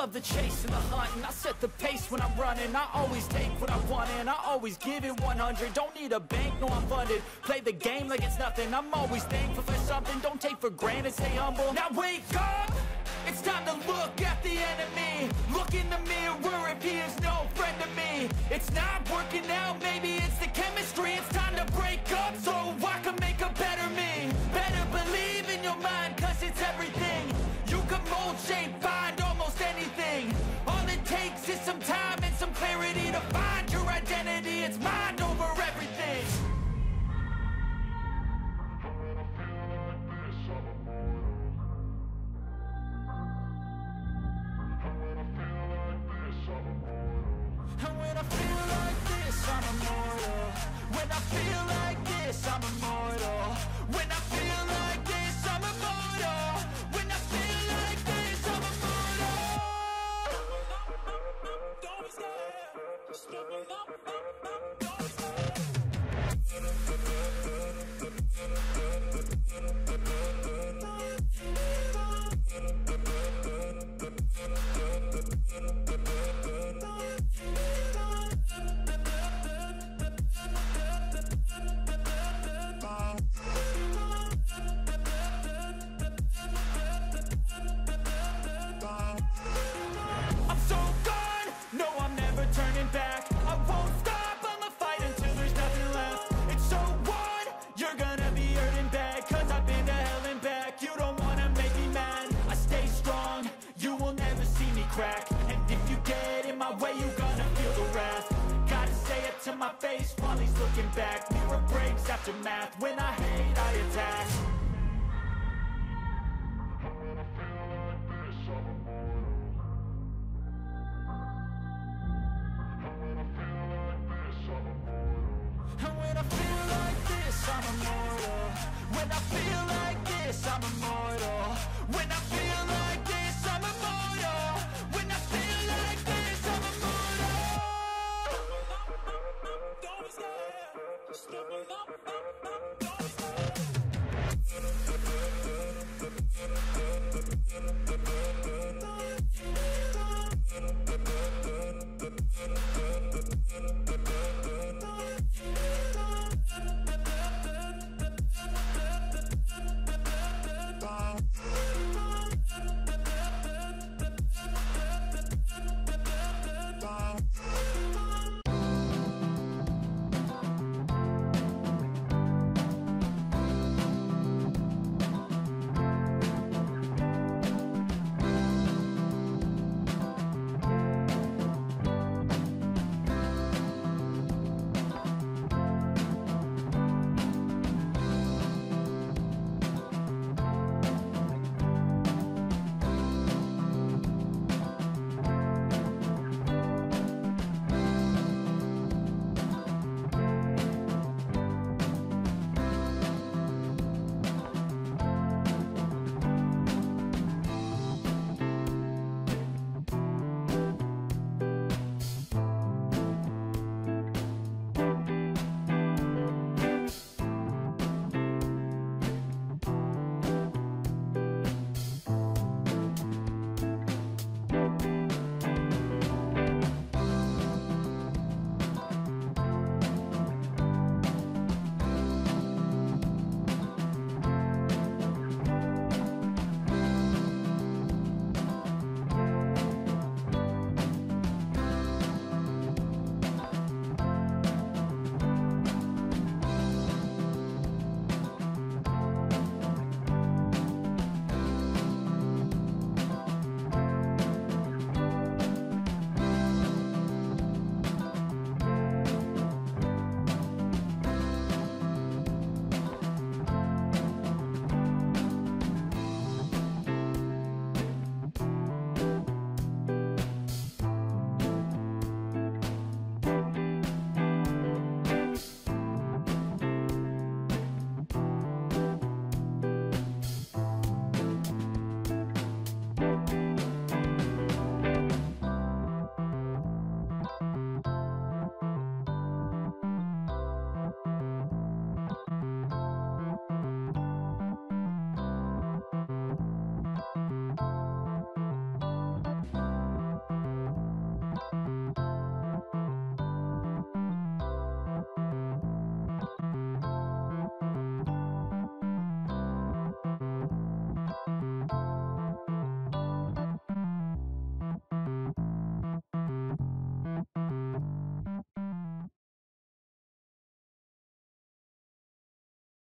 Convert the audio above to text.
love the chase and the hunt, and I set the pace when I'm running. I always take what I want and I always give it 100. Don't need a bank, no I'm funded. Play the game like it's nothing. I'm always thankful for something. Don't take for granted, stay humble. Now wake up! It's time to look at the enemy. Look in the mirror if he is no friend to me. It's not working out, maybe it's the chemistry. It's time to break up so I can make a better me. Better believe in your mind, cause it's everything. You can mold, shape, find almost anything. All it takes is some time and some clarity to find your identity. It's mind over everything. And when I feel like this, I'm immortal. When I feel like this, I'm immortal. When I feel like this, I'm immortal. When I feel like this, I'm immortal. Don't be scared. Just give me up. Don't be scared. Turning back, I won't stop, I'ma fight until there's nothing left. It's so what? You're gonna be hurting bad, cause I've been to hell and back. You don't wanna make me mad, I stay strong, you will never see me crack. And if you get in my way, you're gonna feel the wrath. Gotta say it to my face while he's looking back. Mirror breaks after math, when I hate, I attack. When I feel like this, I'm immortal. When I feel like this, I'm immortal. When I feel